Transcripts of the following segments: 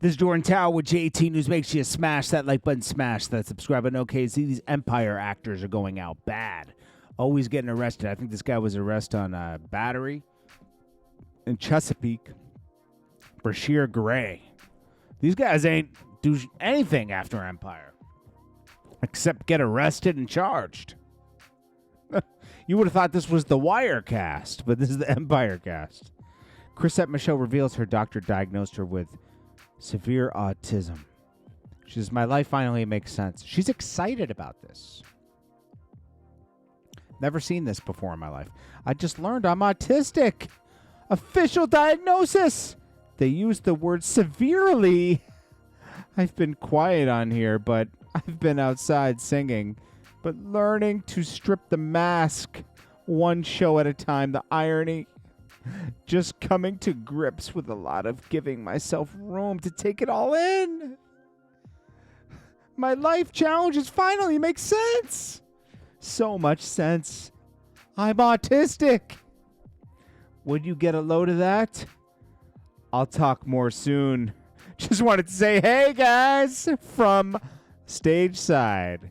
This is Jordan Tower with JT News. Make sure you smash that like button, smash that subscribe button. Okay, see, these Empire actors are going out bad. Always getting arrested. I think this guy was arrested on battery in Chesapeake for sheer gray. These guys ain't do anything after Empire except get arrested and charged. You would have thought this was the Wire cast, but this is the Empire cast. Chrisette Michelle reveals her doctor diagnosed her with severe autism. She says, my life finally makes sense. She's excited about this. Never seen this before in my life. I just learned I'm autistic. Official diagnosis. They used the word severely. I've been quiet on here, but I've been outside singing. But learning to strip the mask one show at a time, the irony. Just coming to grips with a lot of giving myself room to take it all in. My life challenges finally make sense. So much sense. I'm autistic. Would you get a load of that? I'll talk more soon. Just wanted to say, hey guys, from stage side.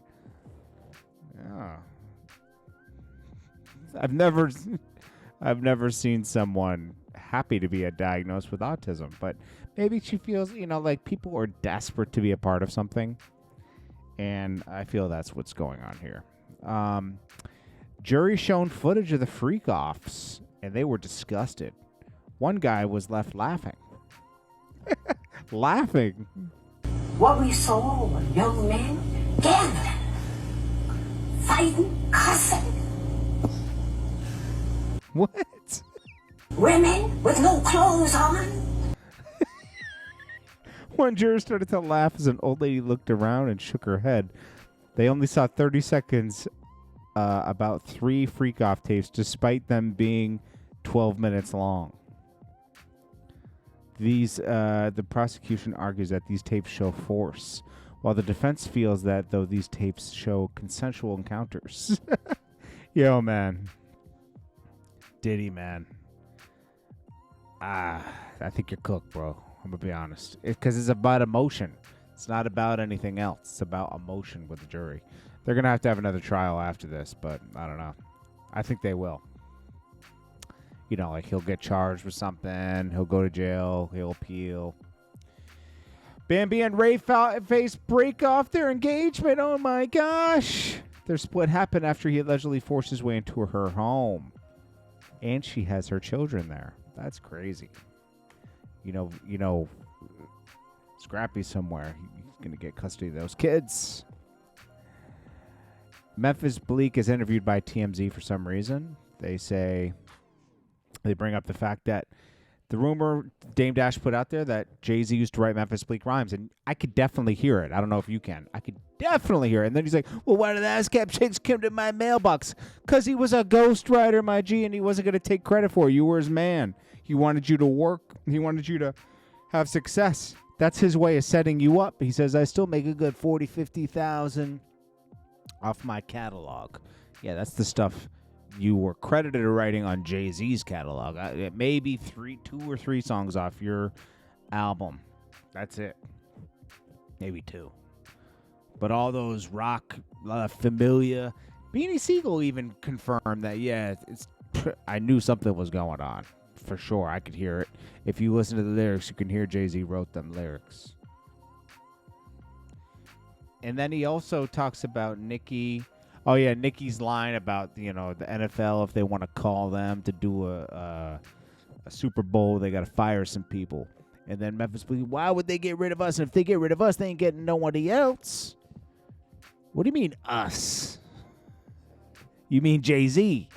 Oh. I've never seen someone happy to be diagnosed with autism, but maybe she feels, like people are desperate to be a part of something. And I feel that's what's going on here. Jury shown footage of the freak-offs, and they were disgusted. One guy was left laughing. Laughing. What we saw were young men gambling, fighting, cussing. What? Women with no clothes on. One juror started to laugh as an old lady looked around and shook her head. They only saw 30 seconds about 3 freak-off tapes, despite them being 12 minutes long. The prosecution argues that these tapes show force, while the defense feels that, though, these tapes show consensual encounters. Yo, man. Diddy, man. I think you're cooked, bro. I'm going to be honest. Because it's about emotion. It's not about anything else. It's about emotion with the jury. They're going to have another trial after this, but I don't know. I think they will. Like he'll get charged with something. He'll go to jail. He'll appeal. Bambi and Ray Face break off their engagement. Oh, my gosh. Their split happened after he allegedly forced his way into her home. And she has her children there. That's crazy. Scrappy somewhere. He's going to get custody of those kids. Memphis Bleek is interviewed by TMZ for some reason. They bring up the fact that the rumor Dame Dash put out there that Jay-Z used to write Memphis Bleek rhymes, and I could definitely hear it. I don't know if you can. I could definitely hear it. And then he's like, well, why did the ASCAP chicks come to my mailbox? Because he was a ghostwriter, my G, and he wasn't going to take credit for it. You were his man. He wanted you to work. He wanted you to have success. That's his way of setting you up. He says, I still make a good 40, 50,000 off my catalog. Yeah, that's the stuff you were credited writing on Jay-Z's catalog. Maybe 2 or 3 songs off your album. That's it. Maybe 2. But all those rock, Familia. Beanie Siegel even confirmed that, yeah, I knew something was going on. For sure, I could hear it. If you listen to the lyrics, you can hear Jay-Z wrote them lyrics. And then he also talks about Nicki. Oh, yeah, Nicki's line about, the NFL, if they want to call them to do a Super Bowl, they got to fire some people. And then Memphis Bleek, why would they get rid of us? And if they get rid of us, they ain't getting nobody else. What do you mean, us? You mean Jay-Z.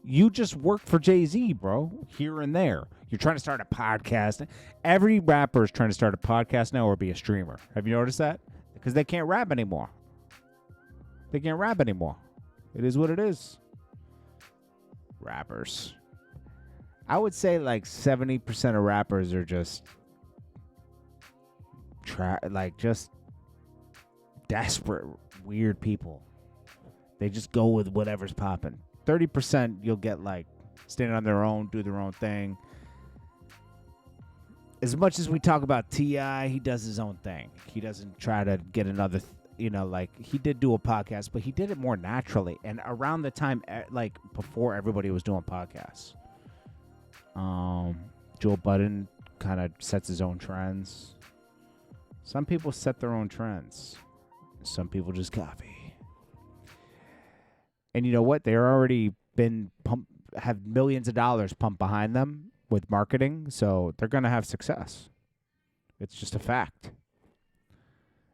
You just worked for Jay-Z, bro, here and there. You're trying to start a podcast. Every rapper is trying to start a podcast now or be a streamer. Have you noticed that? Because they can't rap anymore. They can't rap anymore. It is what it is. Rappers. I would say like 70% of rappers are just just desperate, weird people. They just go with whatever's popping. 30% you'll get like standing on their own, do their own thing. as much as we talk about T.I., he does his own thing. He doesn't try to get another, like he did do a podcast, but he did it more naturally. And around the time, like before everybody was doing podcasts, Joe Budden kind of sets his own trends. Some people set their own trends. Some people just copy. And you know what? They're already have millions of dollars pumped behind them with marketing, so they're going to have success. It's just a fact.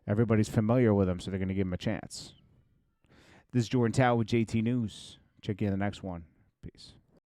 Everybody's familiar with them, so they're going to give them a chance. This is Jordan Tower with JT News. Check you in the next one. Peace.